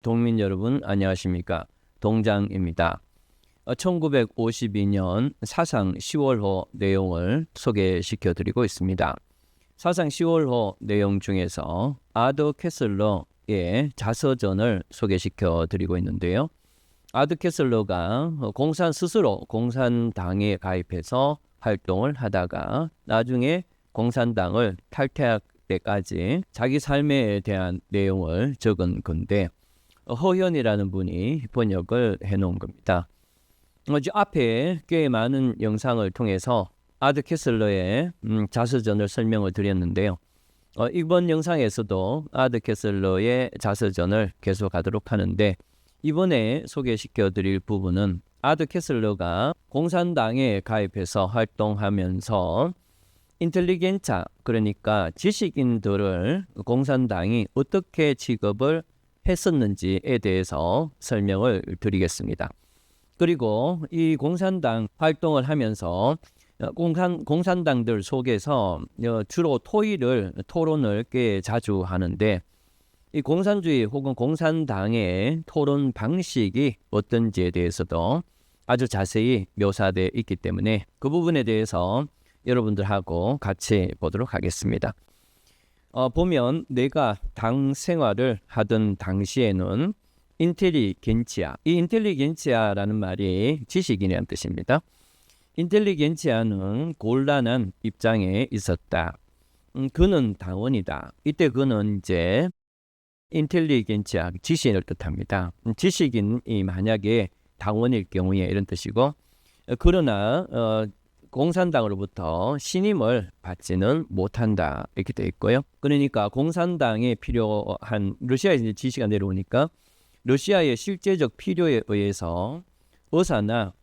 동민 여러분 안녕하십니까? 동장입니다. 1952년 사상 10월호 내용을 소개시켜 드리고 있습니다. 사상 10월호 내용 중에서 아더 캐슬러의 자서전을 소개시켜 드리고 있는데요. 아더 캐슬러가 스스로 공산당에 가입해서 활동을 하다가 나중에 공산당을 탈퇴할 때까지 자기 삶에 대한 내용을 적은 건데 허현이라는 분이 번역을 해놓은 겁니다. 앞에 꽤 많은 영상을 통해서 아더 캐슬러의 자서전을 설명을 드렸는데요. 이번 영상에서도 아더 캐슬러의 자서전을 계속하도록 하는데 이번에 소개시켜 드릴 부분은 아더 캐슬러가 공산당에 가입해서 활동하면서 인텔리겐차, 그러니까 지식인들을 공산당이 어떻게 취급을 했었는지에 대해서 설명을 드리겠습니다. 그리고 이 공산당 활동을 하면서 공산당들 속에서 주로 토론을 꽤 자주 하는데 이 공산주의 혹은 공산당의 토론 방식이 어떤지에 대해서도 아주 자세히 묘사되어 있기 때문에 그 부분에 대해서 여러분들하고 같이 보도록 하겠습니다. 보면 내가 당 생활을 하던 당시에는 인텔리겐치아, 이 인텔리겐치아라는 말이 지식인이라는 뜻입니다. 인텔리겐치아는 곤란한 입장에 있었다. 그는 당원이다. 이때 그는 이제 인텔리겐치아, 지식인을 뜻합니다. 지식인이 만약에 당원일 경우에 이런 뜻이고, 그러나 공산당으로부터 신임을 받지는 못한다 이렇게 되어 있고요. 그러니까 공산당에 필요한 러시아에 이제 지시가 내려오니까 러시아의 실제적 필요에 의해서 의사나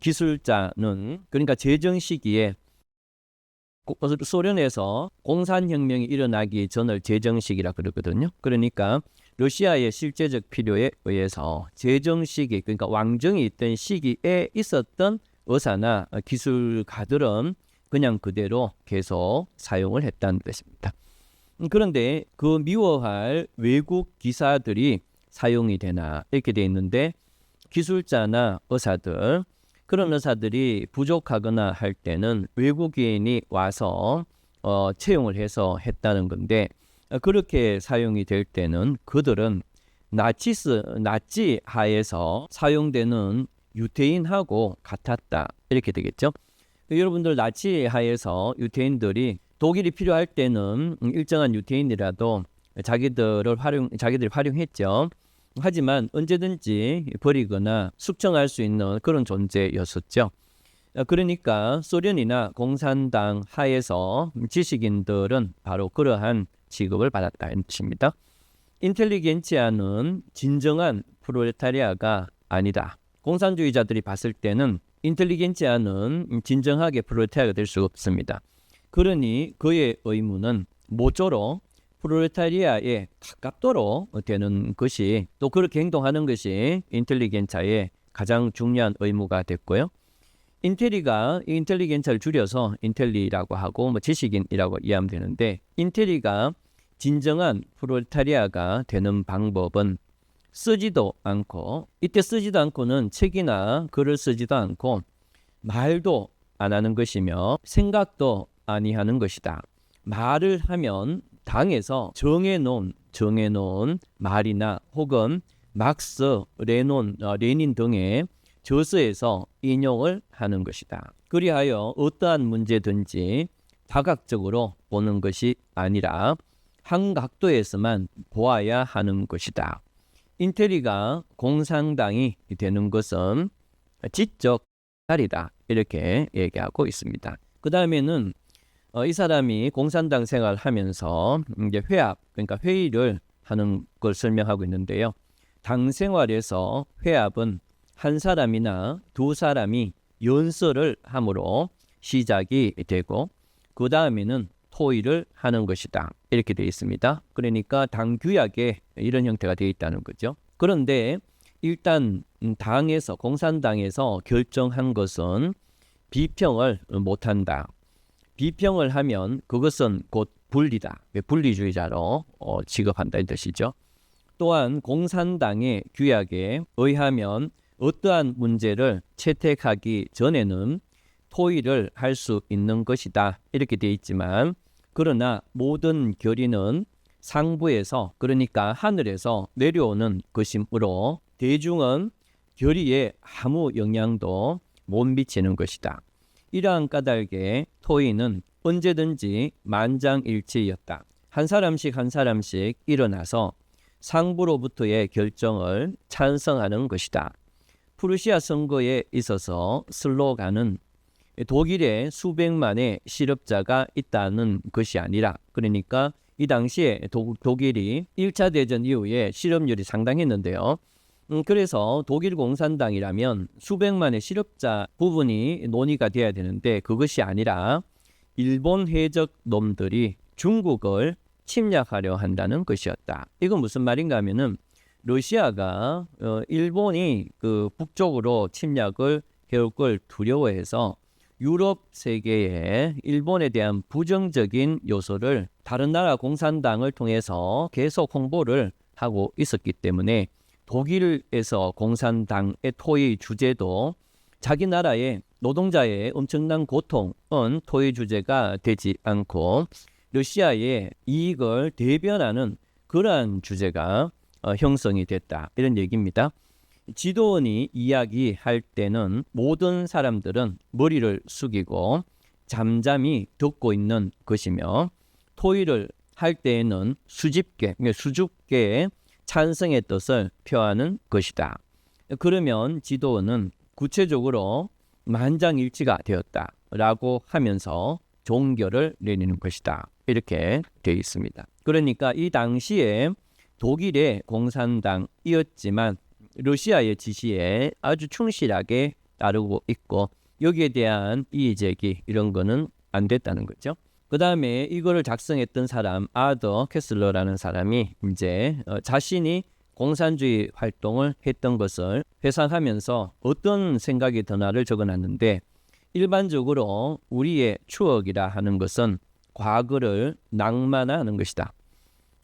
기술자는 그러니까 제정 시기에 소련에서 공산혁명이 일어나기 전을 제정시기라 그러거든요. 그러니까 러시아의 실제적 필요에 의해서 제정시기, 그러니까 왕정이 있던 시기에 있었던 의사나 기술가들은 그냥 그대로 계속 사용을 했다는 뜻입니다. 그런데 그 미워할 외국 기사들이 사용이 되나 이렇게 돼 있는데 기술자나 의사들, 그런 의사들이 부족하거나 할 때는 외국인이 와서 채용을 해서 했다는 건데 그렇게 사용이 될 때는 그들은 나치 하에서 사용되는 유태인하고 같았다 이렇게 되겠죠. 여러분들 나치 하에서 유태인들이 독일이 필요할 때는 일정한 유태인이라도 자기들이 활용했죠. 하지만 언제든지 버리거나 숙청할 수 있는 그런 존재였었죠. 그러니까 소련이나 공산당 하에서 지식인들은 바로 그러한 취급을 받았다는 뜻입니다. 인텔리겐치아는 진정한 프롤레타리아가 아니다. 공산주의자들이 봤을 때는 인텔리겐치아는 진정하게 프롤레타리아가 될 수가 없습니다. 그러니 그의 의무는 모쪼록 프롤레타리아에 가깝도록 되는 것이, 또 그렇게 행동하는 것이 인텔리겐차의 가장 중요한 의무가 됐고요. 인텔리겐차를 줄여서 인텔리라고 하고 지식인이라고 이해하면 되는데, 인텔리가 진정한 프롤레타리아가 되는 방법은 쓰지도 않고, 이때 쓰지도 않고는 책이나 글을 쓰지도 않고 말도 안 하는 것이며 생각도 아니하는 것이다. 말을 하면 당에서 정해놓은 말이나 혹은 막스, 레닌 등의 저서에서 인용을 하는 것이다. 그리하여 어떠한 문제든지 다각적으로 보는 것이 아니라 한 각도에서만 보아야 하는 것이다. 인텔리가 공산당이 되는 것은 지적 탈이다 이렇게 얘기하고 있습니다. 그 다음에는 이 사람이 공산당 생활을 하면서 이제 그러니까 회의를 하는 걸 설명하고 있는데요. 당 생활에서 회합은 한 사람이나 두 사람이 연설을 함으로 시작이 되고 그 다음에는 토의를 하는 것이다 이렇게 되어 있습니다. 그러니까 당 규약에 이런 형태가 되어 있다는 거죠. 그런데 일단 공산당에서 결정한 것은 비평을 못한다. 비평을 하면 그것은 곧 분리다. 분리주의자로 취급한다 이 뜻이죠. 또한 공산당의 규약에 의하면 어떠한 문제를 채택하기 전에는 토의를 할 수 있는 것이다. 이렇게 되어 있지만 그러나 모든 결의는 상부에서 그러니까 하늘에서 내려오는 것이므로 대중은 결의에 아무 영향도 못 미치는 것이다. 이러한 까닭에 토의는 언제든지 만장일치였다. 한 사람씩 일어나서 상부로부터의 결정을 찬성하는 것이다. 프루시아 선거에 있어서 슬로간은 독일에 수백만의 실업자가 있다는 것이 아니라 그러니까 이 당시에 독일이 1차 대전 이후에 실업률이 상당했는데요. 그래서 독일 공산당이라면 수백만의 실업자 부분이 논의가 돼야 되는데 그것이 아니라 일본 해적 놈들이 중국을 침략하려 한다는 것이었다. 이건 무슨 말인가 하면은 러시아가 일본이 그 북쪽으로 침략을 해올 걸 두려워해서 유럽 세계에 일본에 대한 부정적인 요소를 다른 나라 공산당을 통해서 계속 홍보를 하고 있었기 때문에 독일에서 공산당의 토의 주제도 자기 나라의 노동자의 엄청난 고통은 토의 주제가 되지 않고 러시아의 이익을 대변하는 그러한 주제가 형성이 됐다. 이런 얘기입니다. 지도원이 이야기할 때는 모든 사람들은 머리를 숙이고 잠잠히 듣고 있는 것이며 토의를 할 때에는 수줍게 찬성의 뜻을 표하는 것이다. 그러면 지도원은 구체적으로 만장일치가 되었다라고 하면서 종결을 내리는 것이다. 이렇게 되어 있습니다. 그러니까 이 당시에 독일의 공산당이었지만 러시아의 지시에 아주 충실하게 따르고 있고 여기에 대한 이의제기 이런 거는 안 됐다는 거죠. 그 다음에 이거를 작성했던 사람 아더 캐슬러라는 사람이 이제 자신이 공산주의 활동을 했던 것을 회상하면서 어떤 생각이 드나를 적어놨는데 일반적으로 우리의 추억이라 하는 것은 과거를 낭만화하는 것이다.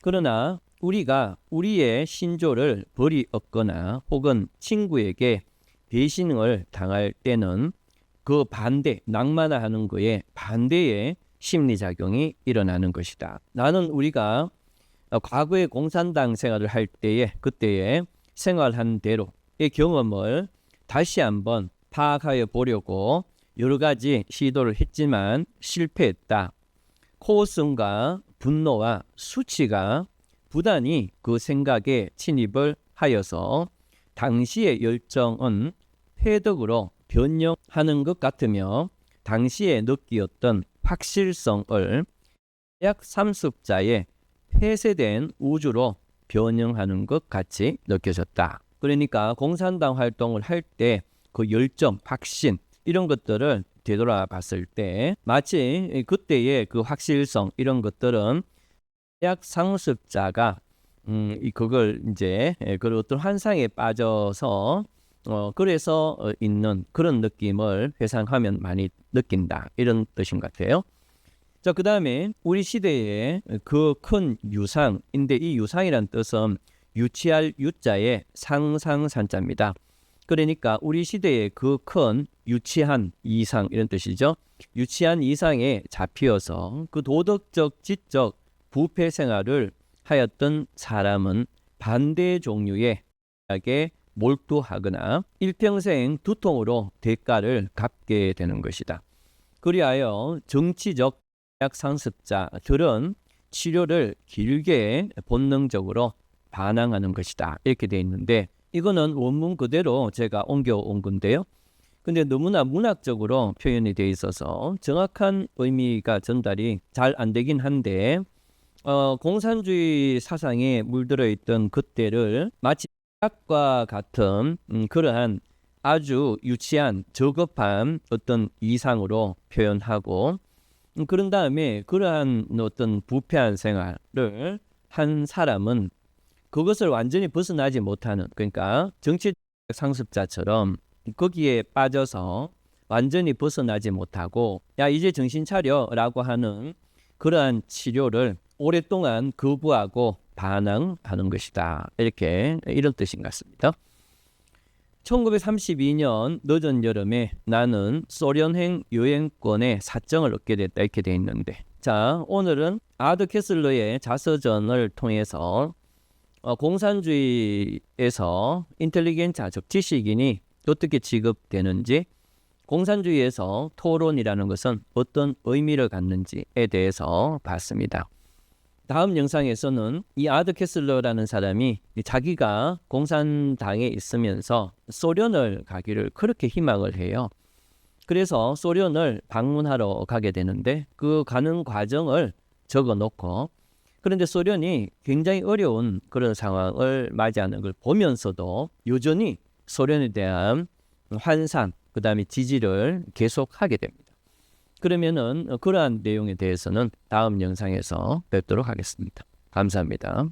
그러나 우리가 우리의 신조를 버리었거나 혹은 친구에게 배신을 당할 때는 그 반대, 낭만화하는 것에 반대의 심리작용이 일어나는 것이다. 나는 우리가 과거의 공산당 생활을 할 때에 그때의 생활한 대로의 경험을 다시 한번 파악하여 보려고 여러 가지 시도를 했지만 실패했다. 코어성과 분노와 수치가 부단히 그 생각에 침입을 하여서 당시의 열정은 패덕으로 변형하는 것 같으며 당시에 느끼었던 확실성을 약 삼습자의 폐쇄된 우주로 변형하는 것 같이 느껴졌다. 그러니까 공산당 활동을 할 때 그 열정, 확신 이런 것들을 되돌아봤을 때 마치 그때의 그 확실성 이런 것들은 약 상습자가 그걸 이제 그 어떤 환상에 빠져서 그래서 있는 그런 느낌을 회상하면 많이 느낀다 이런 뜻인 것 같아요. 자, 그 다음에 우리 시대의 그 큰 유상인데 이 유상이란 뜻은 유치할 유자의 상상산자입니다. 그러니까 우리 시대의 그 큰 유치한 이상 이런 뜻이죠. 유치한 이상에 잡히어서 그 도덕적, 지적, 부패 생활을 하였던 사람은 반대 종류의 약에 몰두하거나 일평생 두통으로 대가를 갚게 되는 것이다. 그리하여 정치적 상습자들은 치료를 길게 본능적으로 반항하는 것이다. 이렇게 되어 있는데 이거는 원문 그대로 제가 옮겨온 건데요. 근데 너무나 문학적으로 표현이 되어 있어서 정확한 의미가 전달이 잘 안 되긴 한데 공산주의 사상에 물들어 있던 그때를 마치 약과 같은 그러한 아주 유치한 저급한 어떤 이상으로 표현하고 그런 다음에 그러한 어떤 부패한 생활을 한 사람은 그것을 완전히 벗어나지 못하는 그러니까 정치 상습자처럼 거기에 빠져서 완전히 벗어나지 못하고 야 이제 정신 차려 라고 하는 그러한 치료를 오랫동안 거부하고 반항하는 것이다. 이런 뜻인 것 같습니다. 1932년 늦은 여름에 나는 소련행 여행권의 사정을 얻게 됐다 이렇게 돼 있는데, 자 오늘은 아더 캐슬러의 자서전을 통해서 공산주의에서 인텔리겐차 즉 지식인이 어떻게 취급되는지, 공산주의에서 토론이라는 것은 어떤 의미를 갖는지에 대해서 봤습니다. 다음 영상에서는 이 아더 캐슬러라는 사람이 자기가 공산당에 있으면서 소련을 가기를 그렇게 희망을 해요. 그래서 소련을 방문하러 가게 되는데 그 가는 과정을 적어 놓고, 그런데 소련이 굉장히 어려운 그런 상황을 맞이하는 걸 보면서도 여전히 소련에 대한 환상, 그 다음에 지지를 계속하게 됩니다. 그러면은 그러한 내용에 대해서는 다음 영상에서 뵙도록 하겠습니다. 감사합니다.